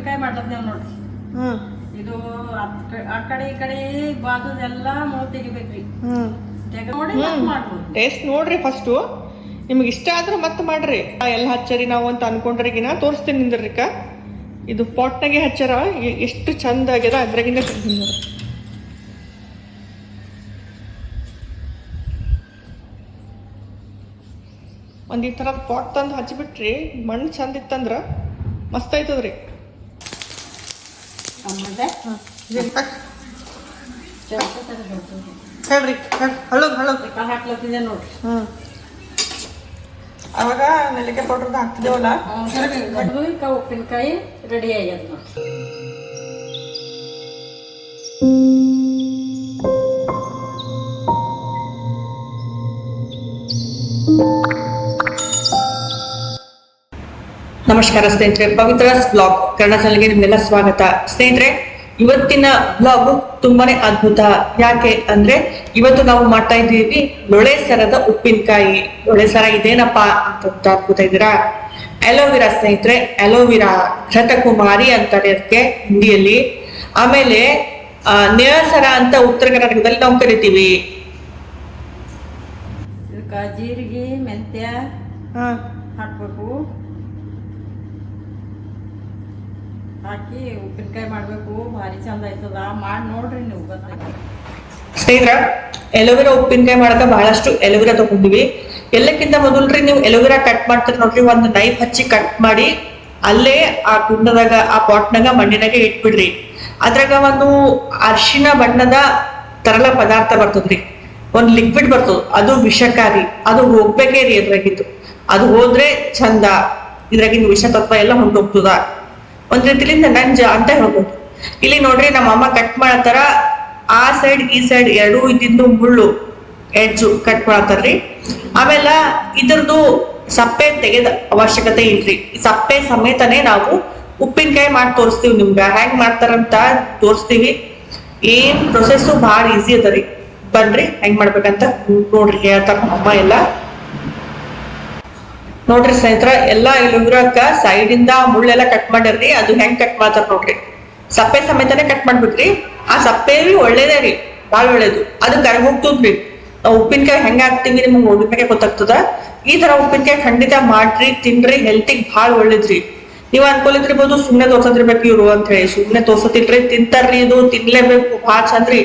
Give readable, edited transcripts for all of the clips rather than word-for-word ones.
ಉಪ್ಪಿನಕಾಯಿ ಮಾಡ್ಲತ್ತೇವ್ ನೋಡ್ರಿ. ಇದು ಆ ಕಡೆ ಈ ಕಡೆ ಬಾದುದೆಲ್ಲ ಮೂವ್ ತೆಗಿಬೇಕ್ರಿ. ನೋಡಿ ಮಾಡ್ಬೋದು. ಟೇಸ್ಟ್ ನೋಡ್ರಿ ಫಸ್ಟು. ನಿಮ್ಗೆ ಇಷ್ಟ ಆದ್ರೆ ಮತ್ತೆ ಮಾಡ್ರಿ. ಎಲ್ಲ ಹಚ್ಚರಿ ನಾವು ಅಂತ ಅನ್ಕೊಂಡ್ರಿಗಿನ ತೋರಿಸ್ತೀನಿ ನಿಂದ್ರಿಕ. ಇದು ಪಾಟ್ನಾಗೆ ಹಚ್ಚಾರ, ಎಷ್ಟು ಚಂದ ಆಗ್ಯದ ಅದ್ರಾಗಿಂದ ಒಂದ್ ಈ ಥರದ ಪಾಟ್ ತಂದು ಹಚ್ಚಿಬಿಟ್ರಿ, ಮಣ್ಣು ಚಂದ ಇತ್ತಂದ್ರ ಮಸ್ತ್ ಆಯ್ತದ್ರಿ. ಹೇಳ್ರಿ ಹಳಗ್ ಹಾಕ್ಲತ್ತಿದೆ ನೋಡ್ರಿ. ಅವಾಗ ನೆಲ್ಲಿಕಾಯಿ ಪೌಡ್ರದ ಹಾಕ್ತಿದ್ದೇವಲ್ಲ, ಉಪ್ಪಿನಕಾಯಿ ರೆಡಿ ಆಗ್ಯದ ನೋಡ್ರಿ. ನಮಸ್ಕಾರ ಸ್ನೇಹಿತರೆ, ಪವಿತ್ರಾಸ್ ಬ್ಲಾಗ್ ಕನ್ನಡ ಚಾನಲ್ಗೆ ನಿಮ್ಗೆಲ್ಲ ಸ್ವಾಗತ. ಸ್ನೇಹಿತರೆ, ಇವತ್ತಿನ ಬ್ಲಾಗ್ ತುಂಬಾನೇ ಅದ್ಭುತ. ಯಾಕೆ ಅಂದ್ರೆ ಇವತ್ತು ನಾವು ಮಾಡ್ತಾ ಇದ್ದೀವಿ ಲೊಳೆ ಸರದ ಉಪ್ಪಿನಕಾಯಿ. ಲೊಳೆ ಸರ ಇದೇನಪ್ಪಾ ಅಂತ ಅದ್ಭುತ ಇದ್ದೀರಾ? ಅಲೋವಿರಾ ಸ್ನೇಹಿತರೆ, ಅಲೋವಿರಾ ಘೃತಕುಮಾರಿ ಅಂತಾರೆ ಅದಕ್ಕೆ ಹಿಂದಿಯಲ್ಲಿ. ಆಮೇಲೆ ನೇಸರ ಅಂತ ಉತ್ತರ ಕರ್ನಾಟಕದಲ್ಲಿ ನಾವು ಕರಿತೀವಿ. ಜೀರಿಗೆ ಮೆಂತ್ಯ ಹಾಕ್ಬೇಕು, ಹಾಕಿ ಉಪ್ಪಿನಕಾಯಿ ಮಾಡ್ಬೇಕು. ಭಾರಿ ಚಂದ ಆಯ್ತದ, ಮಾಡಿ ನೋಡ್ರಿ ನೀವು. ಸ್ನೇಹಿತರ, ಎಲೋವಿರಾ ಉಪ್ಪಿನಕಾಯಿ ಮಾಡಕ ಬಹಳಷ್ಟು ಎಲೋವಿರಾ ತಗೊಂಡಿವಿ. ಎಲ್ಲಕ್ಕಿಂತ ಮೊದಲ್ರಿ ನೀವು ಎಲೋವಿರಾ ಕಟ್ ಮಾಡ್ತೀರಿ ನೋಡ್ರಿ, ಒಂದು ನೈಫ್ ಹಚ್ಚಿ ಕಟ್ ಮಾಡಿ ಅಲ್ಲೇ ಆ ಕುಂಡದಾಗ ಆ ಪಾಟ್ನಾಗ ಮಣ್ಣಿನಾಗ ಇಟ್ಬಿಡ್ರಿ. ಅದ್ರಾಗ ಒಂದು ಅರಿಶಿನ ಬಣ್ಣದ ತರಲ ಪದಾರ್ಥ ಬರ್ತದ್ರಿ, ಒಂದ್ ಲಿಕ್ವಿಡ್ ಬರ್ತದ, ಅದು ವಿಷಕಾರಿ. ಅದು ಹೋಗ್ಬೇಕೇ ರೀ ಅದ್ರಾಗಿದ್ದು. ಅದು ಹೋದ್ರೆ ಚಂದ, ಇದ್ರಾಗಿಂದ ವಿಷ ತತ್ವ ಎಲ್ಲ ಹೊಂಟೋಗ್ತದ. ಒಂದ್ ರೀತಿಲಿಂದ ನಂಜ ಅಂತ ಹೇಳ್ಬೋದು. ಇಲ್ಲಿ ನೋಡ್ರಿ ನಮ್ಮ ಅಮ್ಮ ಕಟ್ ಮಾಡತ್ತಾರ. ಆ ಸೈಡ್ ಈ ಸೈಡ್ ಎರಡೂ ಇದ್ದಿದ್ದು ಮುಳ್ಳು ಎಡ್ಜು ಕಟ್ ಮಾಡತ್ತಾರ್ರಿ. ಆಮೇಲೆ ಇದ್ರದ್ದು ಸಪ್ಪೆ ತೆಗೆದ ಅವಶ್ಯಕತೆ ಇಲ್ರಿ. ಸಪ್ಪೆ ಸಮೇತನೇ ನಾವು ಉಪ್ಪಿನಕಾಯಿ ಮಾಡಿ ತೋರಿಸ್ತೀವಿ. ನಿಮ್ಗ ಹೆಂಗ್ ಮಾಡ್ತಾರಂತ ತೋರಿಸ್ತೀವಿ. ಏನ್ ಪ್ರೊಸೆಸ್ ಭಾಳ ಈಸಿ ಅದರಿ. ಬನ್ರಿ ಹೆಂಗ್ ಮಾಡ್ಬೇಕಂತ ನೋಡ್ರಿ, ಹೇಳ್ತಾರ ಅಮ್ಮ ಎಲ್ಲ. ನೋಡ್ರಿ ಸ್ನೇಹಿತರ, ಎಲ್ಲಾ ಎಲೋವಿರಾಕ್ಕ ಸೈಡ್ ಇಂದ ಮುಳ್ಳೆಲ್ಲ ಕಟ್ ಮಾಡ್ಯಾರ್ರಿ. ಅದು ಹೆಂಗ್ ಕಟ್ ಮಾಡ್ತಾರ ನೋಡ್ರಿ, ಸಪ್ಪೆ ಸಮೇತನೇ ಕಟ್ ಮಾಡ್ಬೇಕ್ರಿ. ಆ ಸಪ್ಪೆ ಒಳ್ಳೇದೇ ರೀ, ಬಾಳ ಒಳ್ಳೇದು. ಅದು ಕರಗ್ ಹೋಗ್ತದ್ರಿ. ನಾವು ಉಪ್ಪಿನಕಾಯಿ ಹೆಂಗ ಹಾಕ್ತಿವಿ ನಿಮ್ಗೆ ನೋಡ್ಬೇಕಾಗೆ ಗೊತ್ತಾಗ್ತದ. ಈ ತರ ಉಪ್ಪಿನಕಾಯಿ ಖಂಡಿತ ಮಾಡ್ರಿ, ತಿನ್ರಿ, ಹೆಲ್ತಿಗೆ ಭಾಳ ಒಳ್ಳೇದ್ರಿ. ನೀವ್ ಅನ್ಕೊಳಿದ್ರಿರ್ಬೋದು ಸುಮ್ನೆ ತೋರ್ಸದಿರ್ಬೇಕು ಇವ್ರು ಅಂತ ಹೇಳಿ. ಸುಮ್ನೆ ತೋರ್ಸತಿಲ್ರಿ, ತಿಂತಾರ್ರಿ, ಇದು ತಿನ್ಲೇಬೇಕು, ಭಾಳ ಚಂದ್ರಿ.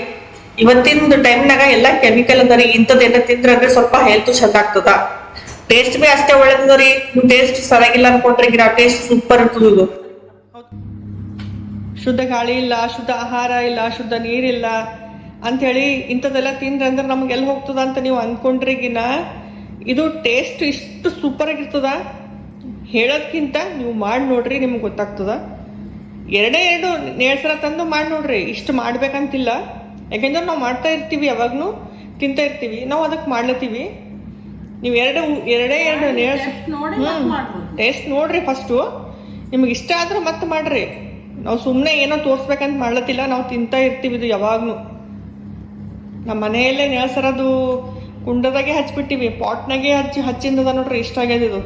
ಇವತ್ತಿನ ಟೈಮ್ನಾಗ ಎಲ್ಲಾ ಕೆಮಿಕಲ್ ಅದರಿ. ಇಂಥದ್ದೇನ ತಿಂದ್ರೆ ಸ್ವಲ್ಪ ಹೆಲ್ತ್ ಚಂದ ಆಗ್ತದ. ಟೇಸ್ಟ್ ಬಿ ಅಷ್ಟೇ ಒಳ್ಳೇದ್ರಿ. ನೀವು ಟೇಸ್ಟ್ ಸರಿಯಾಗಿಲ್ಲ ಅನ್ಕೊಂಡ್ರಿ, ಟೇಸ್ಟ್ ಸೂಪರ್ ಇರ್ತದ. ಇದು ಶುದ್ಧ ಗಾಳಿ ಇಲ್ಲ, ಶುದ್ಧ ಆಹಾರ ಇಲ್ಲ, ಶುದ್ಧ ನೀರಿಲ್ಲ ಅಂತ ಹೇಳಿ ಇಂಥದ್ದೆಲ್ಲ ತಿಂದ್ರೆ ಅಂದ್ರೆ ನಮ್ಗೆ ಎಲ್ಲಿ ಹೋಗ್ತದ ಅಂತ ನೀವು ಅನ್ಕೊಂಡ್ರಿಗಿನ ಇದು ಟೇಸ್ಟ್ ಇಷ್ಟು ಸೂಪರ್ ಆಗಿರ್ತದ. ಹೇಳೋದ್ಕಿಂತ ನೀವು ಮಾಡಿ ನೋಡ್ರಿ, ನಿಮ್ಗೆ ಗೊತ್ತಾಗ್ತದ. ಎರಡು ನೇಸರ ತಂದು ಮಾಡಿ ನೋಡ್ರಿ. ಇಷ್ಟು ಮಾಡ್ಬೇಕಂತಿಲ್ಲ, ಯಾಕೆಂದ್ರೆ ನಾವು ಮಾಡ್ತಾ ಇರ್ತೀವಿ, ಯಾವಾಗ್ನು ತಿಂತಾ ಇರ್ತೀವಿ, ನಾವು ಅದಕ್ಕೆ ಮಾಡ್ಲತ್ತೀವಿ. ನೀವು ಎರಡೇ ಟೇಸ್ಟ್ ನೋಡ್ರಿ ಫಸ್ಟು. ನಿಮ್ಗೆ ಇಷ್ಟ ಆದ್ರೆ ಮತ್ತೆ ಮಾಡ್ರಿ. ನಾವು ಸುಮ್ಮನೆ ಏನೋ ತೋರ್ಸ್ಬೇಕಂತ ಮಾಡ್ಲತ್ತಿಲ್ಲ, ನಾವು ತಿಂತಾ ಇರ್ತೀವಿ ಇದು ಯಾವಾಗ್ನು. ನಮ್ಮ ಮನೆಯಲ್ಲೇ ನೇಸರದು ಕುಂಡದಾಗೆ ಹಚ್ಬಿಟ್ಟಿವಿ, ಪಾಟ್ನಾಗೆ ಹಚ್ಚಿಂದದ ನೋಡ್ರಿ. ಇಷ್ಟ ಆಗ್ಯದ ಇದು.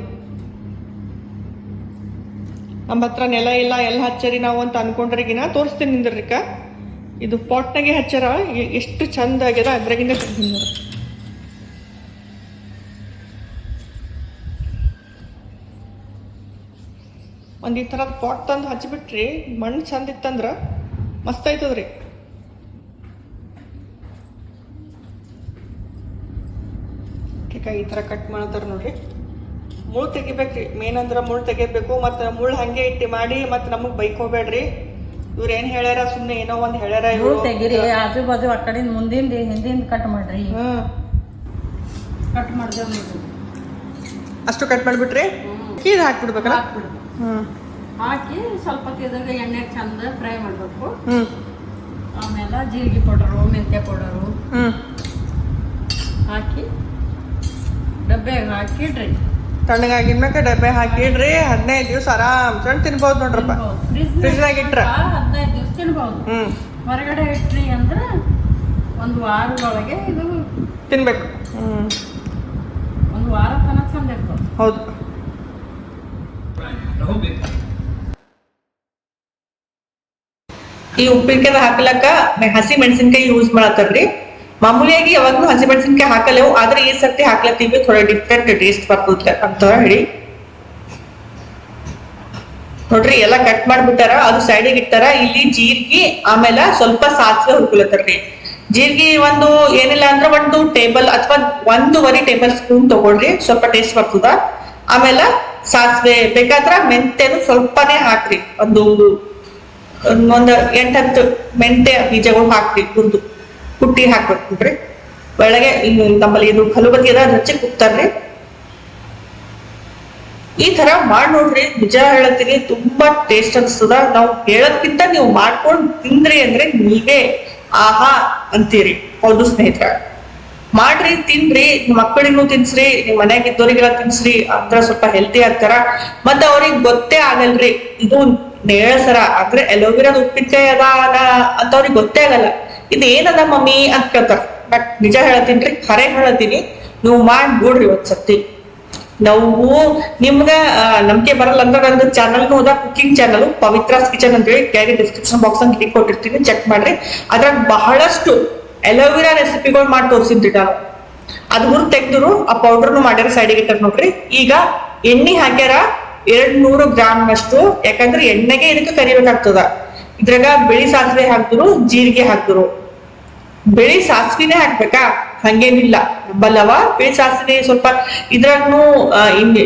ನಮ್ಮ ಹತ್ರ ನೆಲ ಇಲ್ಲ, ಎಲ್ಲ ಹಚ್ಚರಿ ನಾವು ಅಂತ ಅನ್ಕೊಂಡ್ರಿಗಿನ ತೋರಿಸ್ತೀನಿ ನಿಂದ್ರಿಕ. ಇದು ಪಾಟ್ನಾಗೆ ಹಚ್ಚಾರ, ಎಷ್ಟು ಚಂದ ಆಗ್ಯದ ಅದ್ರಾಗಿಂದ ಒಂದ್ ಈ ಥರದ ಪಾಟ್ ತಂದು ಹಚ್ಚಿಬಿಟ್ರಿ, ಮಣ್ಣು ಚಂದ ಇತ್ತಂದ್ರ ಮಸ್ತ್ ಆಯ್ತದ್ರಿ. ಈ ಥರ ಕಟ್ ಮಾಡ್ತಾರ ನೋಡ್ರಿ. ಮುಳ್ಳು ತೆಗಿಬೇಕ್ರಿ, ಮೇನ್ ಅಂದ್ರ ಮುಳ್ಳು ತೆಗಿಬೇಕು. ಮತ್ತು ಮುಳ್ಳು ಹಂಗೆ ಇಟ್ಟು ಮಾಡಿ ಮತ್ತೆ ನಮಗ್ ಬೈಕೋಬೇಡ್ರಿ. ಇವ್ರ ಏನ್ ಹೇಳ್ಯಾರ, ಸುಮ್ನೆ ಏನೋ ಒಂದ್ ಹೇಳ್ಯಾರ. ಇವ್ರು ತೆಗಿರಿ, ಆಜು ಬಾಜು ಆ ಕಡೆ ಮುಂದಿಂದ ಹಿಂದಿಂದ ಕಟ್ ಮಾಡ್ರಿ. ಕಟ್ ಮಾಡ್ದೇವ್ ಅಷ್ಟು ಕಟ್ ಮಾಡ್ಬಿಟ್ರಿ, ಇದು ಹಾಕ್ಬಿಡ್ಬೇಕಲ್ಲ. ಹಾಕಿ ಸ್ವಲ್ಪ ತಿದಾಗ ಎಣ್ಣೆ ಚಂದ ಫ್ರೈ ಮಾಡ್ಬೇಕು. ಆಮೇಲೆ ಜೀರಿಗೆ ಪೌಡರು, ಮೆಂತ್ಯ ಪೌಡರು ಹಾಕಿ ಡಬ್ಬೆ ಹಾಕಿಡ್ರಿ. ತಣ್ಣಗಾಗಿನ್ಮೇಲೆ ಡಬ್ಬೆ ಹಾಕಿಡ್ರಿ. 15 ದಿವಸ ಆರಾಮ್ ತಿನ್ಬಹುದು ನೋಡ್ರಪ್ಪ. ಫ್ರಿಜ್ನಾಗ ಇಟ್ರ 15 ದಿವಸ ತಿನ್ಬಹುದು. ಹೊರಗಡೆ ಇಟ್ರಿ ಅಂದ್ರೆ ಒಂದು ವಾರದೊಳಗೆ ಇದು ತಿನ್ಬೇಕು. ಒಂದು ವಾರ ತನಕ ಚಂದ ಇರ್ತದೆ. ಹೌದು. ಈ ಉಪ್ಪಿನಕಾಯಿ ಹಾಕ್ಲಕ್ಕ ಹಸಿ ಮೆಣಸಿನ್ಕಾಯಿ ಯೂಸ್ ಮಾಡತ್ತಾರ್ರಿ. ಮಾಮೂಲಿಯಾಗಿ ಯಾವಾಗ್ಲೂ ಹಸಿ ಮೆಣಸಿನ್ಕಾಯಿ ಹಾಕಲೇವು, ಆದ್ರೆ ಈ ಸರ್ತಿ ಹಾಕ್ಲತ್ತೀವಿ, ಥೋड़ा ಡಿಫ್ರೆಂಟ್ ಟೇಸ್ಟ್ ಬರ್ತದ ಅಂತ ಹೇಳಿ ನೋಡ್ರಿ. ಎಲ್ಲ ಕಟ್ ಮಾಡ್ಬಿಟ್ಟಾರ, ಅದು ಸೈಡಿಗೆ ಇಟ್ಟಾರ. ಇಲ್ಲಿ ಜೀರಿಗೆ ಆಮೇಲೆ ಸ್ವಲ್ಪ ಸಾಸಿವೆ ಹುರ್ಕೊಳತ್ತಾರ್ರಿ. ಜೀರಿಗೆ ಒಂದು ಏನಿಲ್ಲ ಅಂದ್ರೆ 1 ಟೇಬಲ್ ಅಥವಾ 1.5 ಟೇಬಲ್ ಸ್ಪೂನ್ ತಗೊಳ್ರಿ, ಸ್ವಲ್ಪ ಟೇಸ್ಟ್ ಬರ್ತದ. ಆಮೇಲೆ ಸಾಸಿವೆ ಬೇಕಾದ್ರ ಮೆಂತೆನು ಸ್ವಲ್ಪನೇ ಹಾಕ್ರಿ, ಒಂದು 8-10 ಮೆಂತೆ ಬೀಜಗಳು ಹಾಕ್ರಿ, ಹುರಿದು ಕುಟ್ಟಿ ಹಾಕ್ಬೇಕು ನೋಡ್ರಿ. ಒಳಗೆ ನಮ್ಮಲ್ಲಿ ಇದು ಕಲುಬತ್ತಿ ಅದ ಹಚ್ಚಿ ಕುಟ್ತಾರ್ರಿ. ಈ ತರ ಮಾಡಿ ನೋಡ್ರಿ, ನಿಜ ಹೇಳತ್ತೀನಿ ತುಂಬಾ ಟೇಸ್ಟ್ ಅನ್ಸ್ತದ. ನಾವು ಹೇಳೋದ್ಕಿಂತ ನೀವು ಮಾಡ್ಕೊಂಡು ತಿಂದ್ರಿ ಅಂದ್ರೆ ನೀವೇ ಆಹಾ ಅಂತೀರಿ. ಹೌದು ಸ್ನೇಹಿತರ, ಮಾಡ್ರಿ, ತಿನ್ರಿ, ನಿಮ್ ಮಕ್ಕಳಿಗೂ ತಿನ್ಸ್ರಿ, ನಿಮ್ ಮನ್ಯಾಗ ಇದ್ದವ್ರಿಗೆಲ್ಲ ತಿನ್ಸ್ರಿ, ಅಂದ್ರ ಸ್ವಲ್ಪ ಹೆಲ್ತಿ ಆಗ್ತಾರ. ಮತ್ತ ಅವ್ರಿಗೆ ಗೊತ್ತೇ ಆಗಲ್ರಿ ಇದು ನೇಳಸರ ಅಂದ್ರೆ ಎಲೋವಿರಾದ ಉಪ್ಪಿನಕಾಯಿ ಅದ ಅಂತ ಅವ್ರಿಗೆ ಗೊತ್ತೇ ಆಗಲ್ಲ. ಇದು ಏನದ ಮಮ್ಮಿ ಅಂತ ಕೇಳ್ತಾರ. ಬಟ್ ನಿಜ ಹೇಳತ್ತೀನ್ರಿ, ಖರೆ ಹೇಳತ್ತೀನಿ, ನೀವು ಮಾಡಿ ನೋಡ್ರಿ ಒಂದ್ಸತಿ. ನಾವು ನಿಮ್ಗ ನಂಬಿಕೆ ಬರಲ್ಲ ಅಂದ್ರೆ ನಂದು ಚಾನಲ್ ಹೋದ ಕುಕಿಂಗ್ ಚಾನಲ್ ಪವಿತ್ರಾಸ್ ಕಿಚನ್ ಅಂತ ಹೇಳಿ ಕೆಳಗೆ ಡಿಸ್ಕ್ರಿಪ್ಷನ್ ಬಾಕ್ಸ್ ಅಂತ ಲಿಂಕ್ ಕೊಟ್ಟಿರ್ತೀನಿ, ಚೆಕ್ ಮಾಡ್ರಿ. ಅದ್ರಾಗ ಬಹಳಷ್ಟು ಎಲೋವಿರಾ ರೆಸಿಪಿಗಳು ಮಾಡಿ ತೋರಿಸಿದ್ರಿ ನಾನು. ಅದು ಹುರ್ ತೆಗ್ದ್ರು, ಆ ಪೌಡರ್ನು ಮಾಡ್ಯಾರ, ಸೈಡಿಗೆ ಇಟ್ಟಾರ ನೋಡ್ರಿ. ಈಗ ಎಣ್ಣೆ ಹಾಕ್ಯಾರ 200 ಗ್ರಾಮ್ ಅಷ್ಟು, ಯಾಕಂದ್ರೆ ಎಣ್ಣೆಗೆ ಇದಕ್ಕೆ ಕರಿಬೇಕಾಗ್ತದ. ಇದ್ರಾಗ ಬಿಳಿ ಸಾಸಿವೆ ಹಾಕ್ದ್ರು, ಜೀರಿಗೆ ಹಾಕ್ದ್ರು. ಬಿಳಿ ಸಾಸಿವೆನೇ ಹಾಕ್ಬೇಕಾ ಹಂಗೇನಿಲ್ಲ, ಬಲ್ಲವ ಬಿಳಿ ಸಾಸಿವೆ ಸ್ವಲ್ಪ ಇದ್ರಾಗ್ನು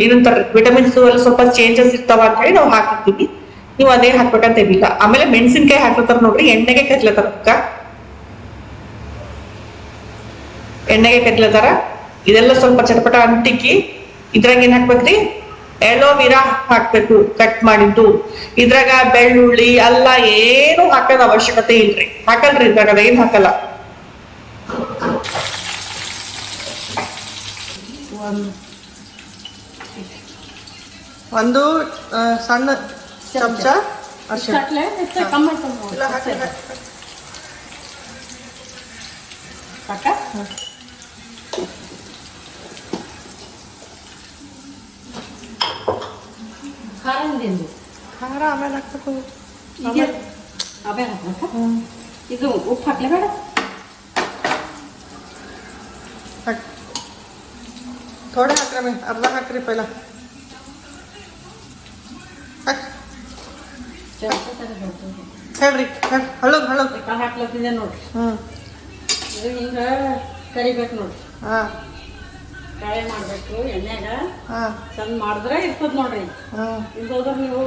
ಏನಂತಾರ ವಿಟಮಿನ್ಸ್ ಎಲ್ಲ ಸ್ವಲ್ಪ ಚೇಂಜಸ್ ಇರ್ತಾವ ಅಂತ ಹೇಳಿ ನಾವು ಹಾಕಿರ್ತೀವಿ. ನೀವು ಅದೇ ಹಾಕ್ಬೇಕಂತ ಏನಿಲ್ಲ. ಆಮೇಲೆ ಮೆಣಸಿನ್ಕಾಯಿ ಹಾಕ್ಲತ್ತಾರ ನೋಡ್ರಿ, ಎಣ್ಣೆಗೆ ಕರಿಲತ್ತಾರ ಎಣ್ಣೆಗೆ ಕರಿಲತ್ತಾರ. ಇದೆಲ್ಲ ಸ್ವಲ್ಪ ಚಟಪಟ ಅಂಟಿಕ್ಕಿ ಇದ್ರಾಗ ಏನ್ ಹಾಕ್ಬೇಕ್ರಿ, ಎಲೋವಿರಾ ಹಾಕ್ಬೇಕು ಕಟ್ ಮಾಡಿದ್ದು. ಇದ್ರಾಗ ಬೆಳ್ಳುಳ್ಳಿ ಅಲ್ಲ ಏನು ಹಾಕೋದ್ ಅವಶ್ಯಕತೆ ಇಲ್ರಿ, ಹಾಕಲ್ರಿ ಇದ್ರಾಗ, ಅದೇನ್ ಹಾಕಲ್ಲ. ಒಂದು ಸಣ್ಣ ಚಮಚ ಅರಿಶಿಣ ಖಾರ ಆಮೇಲೆ ಹಾಕ್ಬೇಕು. ಇದು ಉಪ್ಪು ಹಾಕ್ಲೇ ಬೇಡ, ಥೋಡೆ ಹಾಕ್ರಿ, ಅರ್ಧ ಹಾಕ್ರಿ ಪೈಲ. ಹೇಳ್ರಿ ಹಳಗ್ ಹಾಕ್ಲತ್ತಿದೆ ನೋಡ್ರಿ. ಇದು ಹಿಂಗ ಕರಿಬೇಕು ನೋಡ್ರಿ. ಕಾಳೆ ಮಾಡ್ಬೇಕು ಎಣ್ಣೆಗ, ಚಂದ ಮಾಡಿದ್ರೆ ಇರ್ತದ ನೋಡ್ರಿ. ಇಲ್ದೋದ್ರ ನೀವು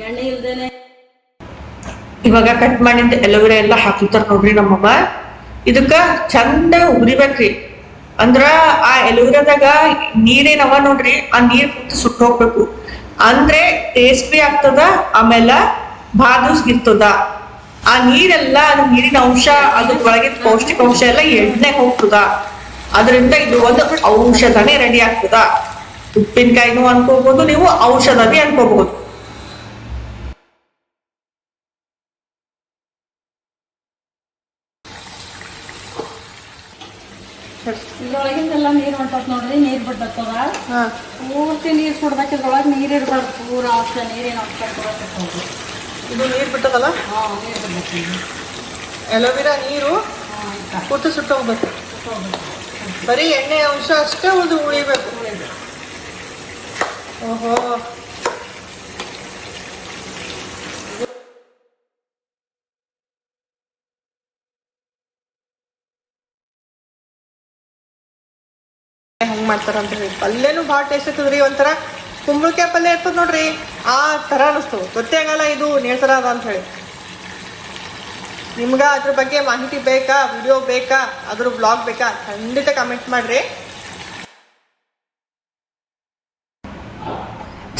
ಎಣ್ಣೆ ಇಲ್ದೇನೆ. ಇವಾಗ ಕಟ್ ಮಾಡಿದ ಎಲೋವಿರಾ ಎಲ್ಲ ಹಾಕಿರ್ತಾರ ನೋಡ್ರಿ ನಮ್ಮಮ್ಮ. ಇದಕ್ಕ ಚಂದ ಉರಿಬೇಕ್ರಿ. ಅಂದ್ರ ಆ ಎಲೋವಿರಾದಾಗ ನೀರೇನವ ನೋಡ್ರಿ, ಆ ನೀರ್ ಕುಂತು ಸುಟ್ಟು ಹೋಗ್ಬೇಕು. ಅಂದ್ರೆ ಟೇಸ್ಟಿ ಆಗ್ತದ, ಆಮೇಲೆ ಬಾದುಸ್ಗಿರ್ತದ. ಆ ನೀರೆಲ್ಲ, ಅದು ನೀರಿನ ಅಂಶ, ಅದ್ರ ಒಳಗೆ ಪೌಷ್ಟಿಕಾಂಶ ಎಲ್ಲ ಎಣ್ಣೆ ಹೋಗ್ತದ. ಅದರಿಂದ ಇದು ಒಂದು ಔಷಧನೇ ರೆಡಿ ಆಗ್ತದ. ಉಪ್ಪಿನಕಾಯಿನೂ ಅನ್ಕೋಬಹುದು ನೀವು, ಔಷಧನೇ ಅನ್ಕೋಬಹುದು. ಇದ್ರೊಳಗಿಂದೆಲ್ಲ ನೀರ್ ಹೊಂಟತ್ ನೋಡ್ರಿ, ನೀರ್ ಬಿಟ್ಟತ್ತದ. ಪೂರ್ತಿ ನೀರ್ ಸುಡ್ಬೇಕು, ಇದ್ರೊಳಗೆ ನೀರ್ ಇರ್ಬಾರ್ದು, ಪೂರ ಅಷ್ಟ ನೀರೇನು ಹಾಕ್ಬೇಕು. ಇದು ನೀರ್ ಬಿಟ್ಟದಲ್ಲ, ನೀರ್ ಬಿಡ್ಬೇಕು. ಎಲೋವಿರಾ ನೀರು ಪೂರ್ತಿ ಸುಟ್ಟು ಹೋಗ್ಬೇಕು. ಬರೀ ಎಣ್ಣೆ ಅಂಶ ಅಷ್ಟೇ ಒಂದು ಉಳಿಬೇಕು. ಓಹೋ, ಹಂಗ್ ಮಾಡ್ತಾರಂತ ಹೇಳಿ. ಪಲ್ಯನೂ ಭಾಳ ಟೇಸ್ಟ್ ಇರ್ತದ್ರಿ. ಒಂಥರ ಕುಂಬಳಕಾಯಿ ಪಲ್ಯ ಇರ್ತದ ನೋಡ್ರಿ, ಆ ತರ ಅನಿಸ್ತು. ಗೊತ್ತೇ ಆಗಲ್ಲ ಇದು ನೇಸರ ಅದ ಅಂತ ಹೇಳಿ. ನಿಮ್ಗ ಅದ್ರ ಬಗ್ಗೆ ಮಾಹಿತಿ ಬೇಕಾ, ವಿಡಿಯೋ ಬೇಕಾ, ಅದ್ರ ಬ್ಲಾಗ್ ಬೇಕಾ, ಖಂಡಿತ ಕಮೆಂಟ್ ಮಾಡ್ರಿ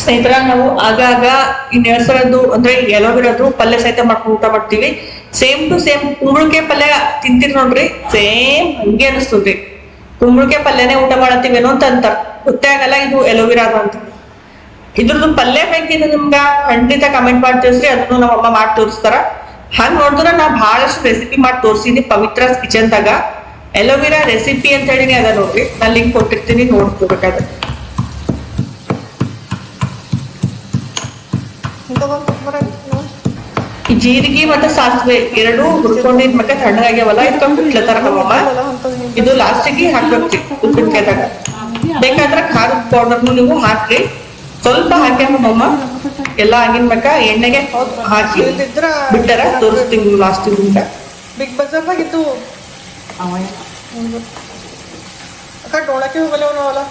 ಸ್ನೇಹಿತರ. ನಾವು ಆಗಾಗ ಈ ನೇಸರದ್ದು ಅಂದ್ರೆ ಎಲೋವಿರಾದು ಪಲ್ಯ ಸಹಿತ ಮಾಡ್ಕೊಂಡು ಊಟ ಮಾಡ್ತೀವಿ. ಸೇಮ್ ಟು ಸೇಮ್ ಕುಂಬಳಕಾಯಿ ಪಲ್ಯ ತಿಂತೀರಿ ನೋಡ್ರಿ, ಸೇಮ್ ಹಂಗೆ ಅನಿಸ್ತದ್ರಿ. ಕುಂಬಳಕಾಯಿ ಪಲ್ಯನೇ ಊಟ ಮಾಡತ್ತೀವೇನೋ ಅಂತ ಅಂತಾರ, ಗೊತ್ತೇ ಆಗಲ್ಲ ಇದು ಎಲೋವಿರಾ ಅಂತ. ಇದ್ರದ್ದು ಪಲ್ಯ ಬೇಕಿದ್ರೆ ನಿಮ್ಗ ಖಂಡಿತ ಕಮೆಂಟ್ ಮಾಡಿ ತಿಳಿಸ್ರಿ, ಅದನ್ನು ನಮ್ಮ ಅಮ್ಮ ಮಾಡಿ ತೋರಿಸ್ತಾರ. ಹಂಗ್ ನೋಡಿದ್ರ ನಾ ಬಹಳಷ್ಟು ರೆಸಿಪಿ ಮಾಡಿ ತೋರಿಸಿನಿ ಪವಿತ್ರಾಸ್ ಕಿಚನ್ದಾಗ. ಎಲೋವಿರಾ ರೆಸಿಪಿ ಅಂತ ಹೇಳಿನಿ ಅದ ನೋಡ್ರಿ, ನಾನು ಲಿಂಕ್ ಕೊಟ್ಟಿರ್ತೀನಿ, ನೋಡ್ಕೋಬೇಕಾದ್ರೆ. ಈ ಜೀರಿಗೆ ಮತ್ತೆ ಸಾಸಿವೆ ಎರಡು ಹುರ್ಕೊಂಡಿದ್ಮೇಲೆ ತಣ್ಣಗಾಗ್ಯಾವಲ್ಲ ಇದಕ್ಕೆ ಬಿಡ್ಲತ್ತಾರ ನಮ್ಮಮ್ಮ. ಇದು ಲಾಸ್ಟಿಗೆ ಹಾಕ್ಬೇಕ್ರಿ ಉಪ್ಪಿನಕಾಯಿದಾಗ. ಬೇಕಾದ್ರೆ ಖಾರದ ಪೌಡರ್ನು ನೀವು ಹಾಕ್ರಿ. ಸ್ವಲ್ಪ ಹಾಕ್ಯಾರ ನಮ್ಮಮ್ಮ. ಎಲ್ಲ ಆಗಿನ್ಬೇಕ ಎಣ್ಣೆಗೆ ಹಾಕಿ ಬಿಟ್ಟಾರ. ತೋರಿಸ್ತೀನಿ ಲಾಸ್ಟಿಗೆ. ಬಿಗ್ ಬಜಾರ್ದಾಗಿತ್ತು ಅಕ್ಕ ಡೋಳಕ್ಕೆ ಹೋಗಲೇವ ನಾವಲ್ಲ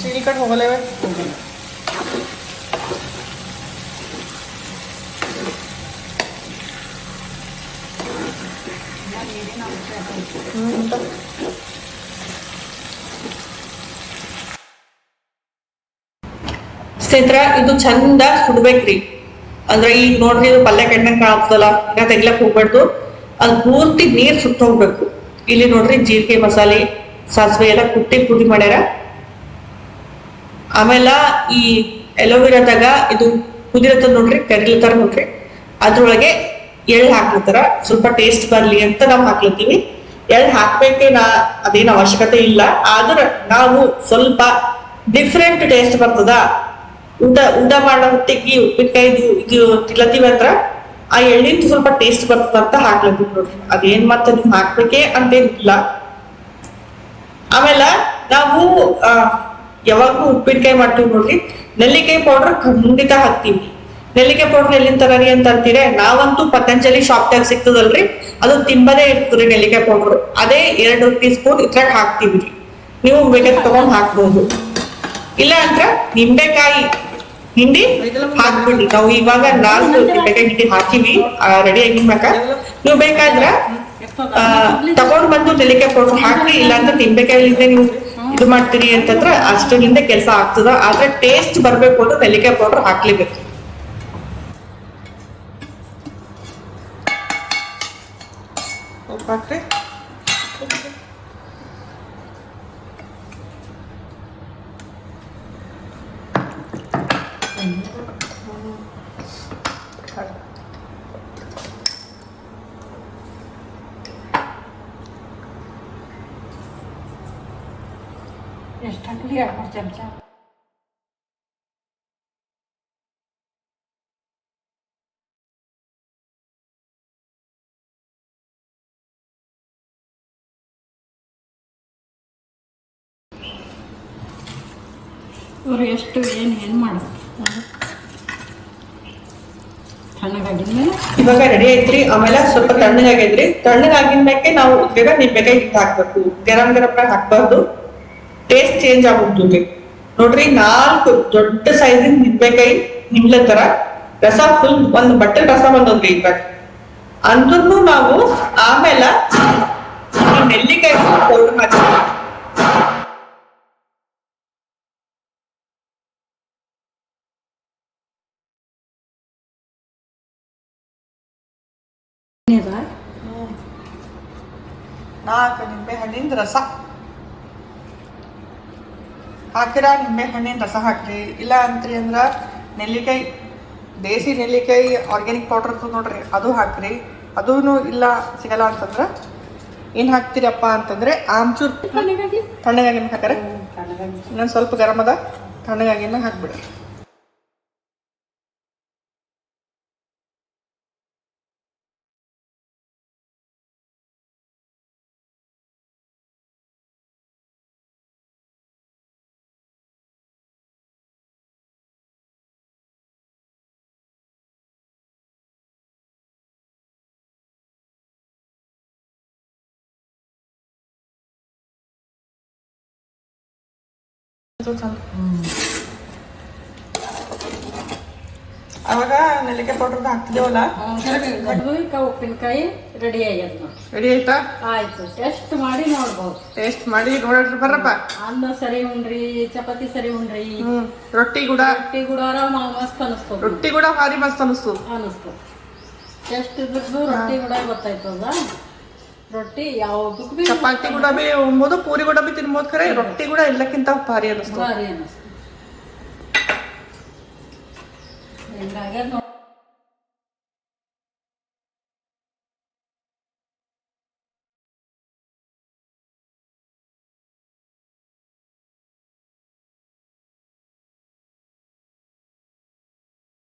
ಸೀರೆ ಕಟ್ ಹೋಗಲೇವೆ. ಸ್ನೇಹಿತರ ಇದು ಚಂದ ಸುಡ್ಬೇಕ್ರಿ. ಅಂದ್ರೆ ಈಗ ನೋಡ್ರಿ ಇದು ಪಲ್ಯ ಕಣ್ಣಂಗ್ ಕಾಣ್ತದಲ್ಲ, ಇನ್ನ ತೆಗ್ಲಕ್ ಹೋಗ್ಬಾರ್ದು. ಅದು ಪೂರ್ತಿ ನೀರ್ ಸುತ್ತ ಹೋಗ್ಬೇಕು. ಇಲ್ಲಿ ನೋಡ್ರಿ ಜೀರಿಗೆ ಮಸಾಲೆ ಸಾಸಿವೆ ಎಲ್ಲ ಕುಟ್ಟಿ ಪುಡಿ ಮಾಡ್ಯಾರ. ಆಮೇಲೆ ಈ ಎಲೋವೆರಾದಾಗ ಇದು ಕುದಿರತ್ತ ನೋಡ್ರಿ, ಕರಿಲತ್ತಾರ ನೋಡ್ರಿ. ಅದ್ರೊಳಗೆ ಎಳ್ಳು ಹಾಕ್ಲತ್ತಾರ. ಸ್ವಲ್ಪ ಟೇಸ್ಟ್ ಬರ್ಲಿ ಅಂತ ನಾವು ಹಾಕ್ಲತ್ತೀವಿ. ಎಳ್ಳು ಅದೇನು ಅವಶ್ಯಕತೆ ಇಲ್ಲ. ಆದ್ರೆ ನಾವು ಸ್ವಲ್ಪ ಡಿಫ್ರೆಂಟ್ ಟೇಸ್ಟ್ ಬರ್ತದ. ಊಟ ಮಾಡೋ ಹೊತ್ತಿಗೆ ಉಪ್ಪಿನಕಾಯಿ ಇದು ತಿಲ್ಲತ್ತೀವಿ ಅಂದ್ರ ಆ ಎಳ್ಳಿಂದ ಸ್ವಲ್ಪ ಟೇಸ್ಟ್ ಬರ್ತದ ಅಂತ ಹಾಕ್ಲತ್ತೀವಿ ನೋಡ್ರಿ. ಅದೇನ್ ಮತ್ತೆ ನೀವು ಹಾಕ್ಬೇಕೆ ಅಂತೇನಿಲ್ಲ. ಆಮೇಲೆ ನಾವು ಯಾವಾಗ್ಲೂ ಉಪ್ಪಿನಕಾಯಿ ಮಾಡ್ತೀವಿ ನೋಡ್ರಿ, ನೆಲ್ಲಿಕಾಯಿ ಪೌಡರ್ ಖಂಡಿತ ಹಾಕ್ತಿವಿ. ನೆಲ್ಲಿಕಾಯಿ ಪೌಡರ್ ಎಲ್ಲಿಂದ ತರರಿ ಅಂತ ಅಂತೀರ, ನಾವಂತೂ ಪತಂಜಲಿ ಶಾಪ್ದಾಗ ಸಿಗ್ತದಲ್ರಿ, ಅದು ತಿಂಬದೇ ಇರ್ತದ್ರಿ ನೆಲ್ಲಿಕಾಯಿ ಪೌಡರ್. ಅದೇ 2 ಟೀ ಸ್ಪೂನ್ ಇದ್ರಾಗ ಹಾಕ್ತಿವಿ. ನೀವು ಬೇಕಾದ್ರೆ ತಗೊಂಡ್ ಹಾಕ್ಬಹುದು. ಇಲ್ಲ ಅಂದ್ರ ನಿಂಬೆಕಾಯಿ ಹಿಂಡಿ ಹಾಕ್ಬಿಡಿ. ನಾವು ಇವಾಗ 4 ನಿಂಬೆಕಾಯಿ ಹಿಂಡಿ ಹಾಕಿವಿ ರೆಡಿ ಆಗಿರ್ಬೇಕ. ನೀವು ಬೇಕಾದ್ರ ತಗೊಂಡ್ ಬಂದು ನೆಲ್ಲಿಕಾಯಿ ಪೌಡರ್ ಹಾಕ್ರಿ. ಇಲ್ಲ ಅಂದ್ರೆ ನಿಂಬೆಕಾಯಿಲಿಂದ ನೀವು ಇದು ಮಾಡ್ತೀರಿ ಅಂತಂದ್ರ ಅಷ್ಟರಿಂದ ಕೆಲಸ ಆಗ್ತದ. ಆದ್ರೆ ಟೇಸ್ಟ್ ಬರ್ಬೇಕು ಅಂದ್ರೆ ನೆಲ್ಲಿಕಾಯಿ ಪೌಡರ್ ಹಾಕ್ಲೇಬೇಕು. ಹಾಕ್ರಿ ಎಷ್ಟು ಹಾಕ್ಲಿ 2-3 ಚಮಚ. ಇವ್ರು ಎಷ್ಟು ಏನು ಮಾಡೋದು ತಣ್ಣಗಾಗಿದ್ಮೇಲೆ ಇವಾಗ ರೆಡಿ ಐತ್ರಿ. ಆಮೇಲೆ ಸ್ವಲ್ಪ ತಣ್ಣಗಾಗೈತ್ರಿ. ತಣ್ಣಗಾಗಿದ್ಮೇಲೆ ನಾವು ಇದ್ರಾಗ ನಿಂಬೆಕಾಯಿ ಹಿಟ್ಟು ಹಾಕ್ಬೇಕು. ಗರಂ ಹಾಕ್ಬಾರ್ದು, ಟೇಸ್ಟ್ ಚೇಂಜ್ ಆಗೋಗ್ತದೆ ನೋಡ್ರಿ. 4 ದೊಡ್ಡ ಸೈಜಿನ ನಿಂಬೆಕಾಯಿ ಹಿಂಡ್ಲತ್ತರ. ರಸ ಫುಲ್ ಒಂದು ಬಟ್ಟೆ ರಸ ಬಂದದ್ರಿ ಇವಾಗ. ಅಂದ್ರೂ ನಾವು ಆಮೇಲೆ ನೆಲ್ಲಿಕಾಯಿ ಪೌಡರ್ ಹಾಕ್ತೀವಿ. ನಾಲ್ಕು ನಿಂಬೆ ಹಣ್ಣಿನ ರಸ ಹಾಕಿರ. ನಿಂಬೆ ಹಣ್ಣಿನ ರಸ ಹಾಕ್ರಿ. ಇಲ್ಲ ಅಂತ್ರಿ ಅಂದ್ರ ನೆಲ್ಲಿಕಾಯಿ, ದೇಸಿ ನೆಲ್ಲಿಕಾಯಿ ಆರ್ಗ್ಯಾನಿಕ್ ಪೌಡರ್ ಇರ್ತದೆ ನೋಡ್ರಿ, ಅದು ಹಾಕ್ರಿ. ಅದೂ ಇಲ್ಲ ಸಿಗಲ್ಲ ಅಂತಂದ್ರ ಏನ್ ಹಾಕ್ತಿರಪ್ಪ ಅಂತಂದ್ರೆ ಆಮ್ಚೂರ್ ತಣ್ಣಗಾಗಿನ ಹಾಕ್ರೆ. ಇನ್ನೊಂದು ಸ್ವಲ್ಪ ಗರಂ ಅದ, ತಣ್ಣಗಾಗಿನ ಹಾಕ್ಬಿಡ್ರಿ. ಅವಾಗ ನೆಲ್ಲಿಕಾಯಿ ಪೌಡರ್ ಹಾಕ್ತಿದ್ದೇವಲ್ಲ, ಉಪ್ಪಿನಕಾಯಿ ರೆಡಿ ಆಗ್ಯದ ನೋಡಿ. ರೆಡಿ ಆಯ್ತಾ? ಆಯ್ತು. ಟೆಸ್ಟ್ ಮಾಡಿ ನೋಡ್ಬೋದು. ಟೇಸ್ಟ್ ಮಾಡಿ ನೋಡ್ರಿ ಬರ್ರಪ್ಪ. ಅನ್ನ ಸರಿ ಉಂಡ್ರಿ, ಚಪಾತಿ ಸರಿ ಉಂಡ್ರಿ, ರೊಟ್ಟಿ ಕೂಡ ಮಸ್ತ್ ಅನಿಸ್ತದ. ರೊಟ್ಟಿ ಕೂಡ ಭಾರಿ ಮಸ್ತ್ ಅನಿಸ್ತದ. ಟೆಸ್ಟ್ ಇದ್ರದ್ದು ರೊಟ್ಟಿ ಕೂಡ ಗೊತ್ತಾಯ್ತದ. ರೊಟ್ಟಿ ಯಾವ್ದಕ್ಕೂ ಚಪಾತಿ ಕೂಡ ಬಿ ಉಣ್ಬೋದು, ಪೂರಿ ಕೂಡ ಬಿ ತಿನ್ಬೋದು. ಖರೆ ರೊಟ್ಟಿ ಕೂಡ ಎಲ್ಲಕ್ಕಿಂತ ಭಾರಿ ಅನಿಸ್ತದ. ಹಿಂಗಾಗ್ಯದ ನೋಡಿ.